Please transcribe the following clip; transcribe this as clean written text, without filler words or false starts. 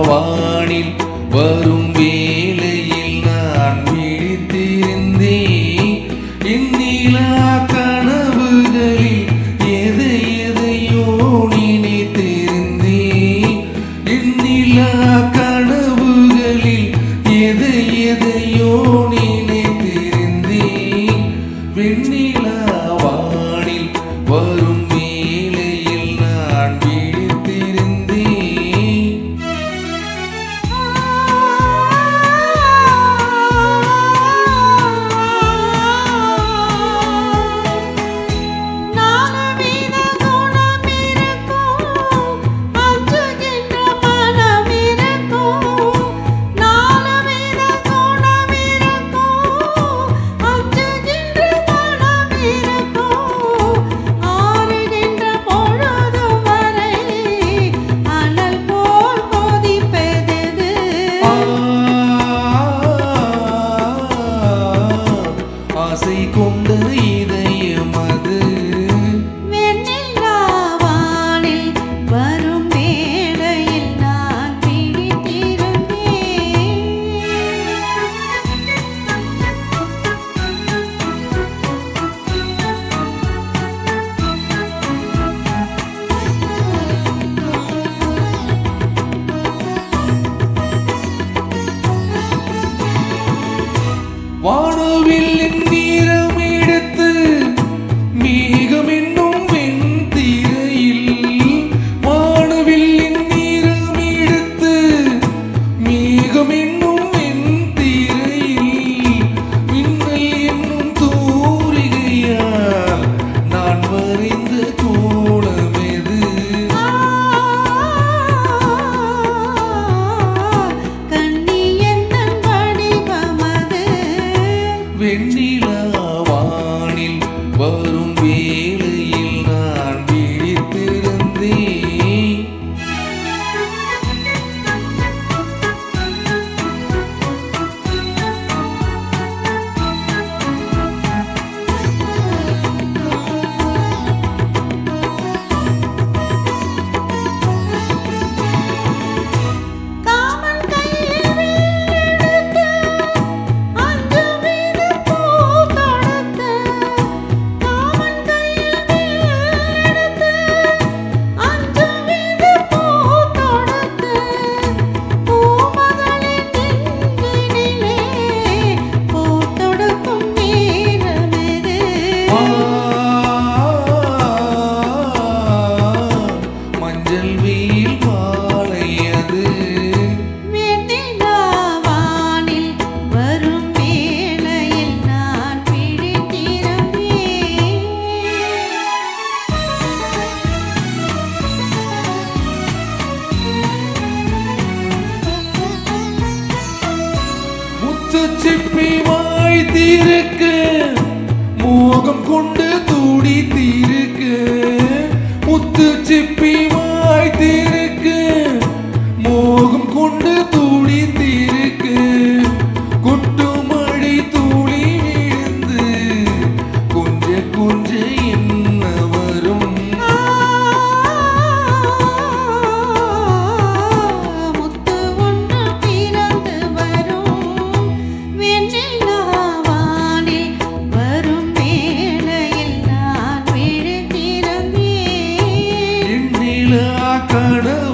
வானில் வரும் வேளையில் நான் விழித்திருந்தேன். எண்ணிலா கனவுகளில் எதையோ நினைத்திருந்தேன். எண்ணிலா கனவுகளில் எதையோ நினைத்திருந்தேன். வெண்ணிலா வானில் வரும் வேளையில் நான் ஆசை கொண்ட இதயம் அது வெண்ணிலா வானில் வரும் வேளையில் நான் விழித்திருந்தேன். வானவில்லின் நீரம் எடுத்து மேகம் என்னும் வெண்திரையில். வானவில்லின் நீரம் எடுத்து மேகம் என்னும் வெண்திரையில். மின்னல் என்னும் தூரிகையால் நான் வரைந்த கோலம் எது? வெண்ணிலா வானில் வரும் வேளையில் நான் விழித்திருந்தேன். மஞ்சள் வெயில் மாலை அது வெண்ணிலா வானில் வரும் வேளையில் நான் விழித்திருந்தேன். முத்துச்சிப்பி வாய் தீர்க்க மோகம் கொண்டு தூடி தீர்க்க. முத்துச்சிப்பி வாய் தீர்க்க மோகம் கொண்டு தூடி தீர்க்க. கொட்டு மழை தூளி விழுந்து கொஞ்ச கொஞ்ச என்ன வரும்? முத்து ஒன்று பிறந்து வரும். வெண்ணிலா வானில் வரும் வேளையில் நான் விழித்திருந்தேன். எண்ணிலா கனவு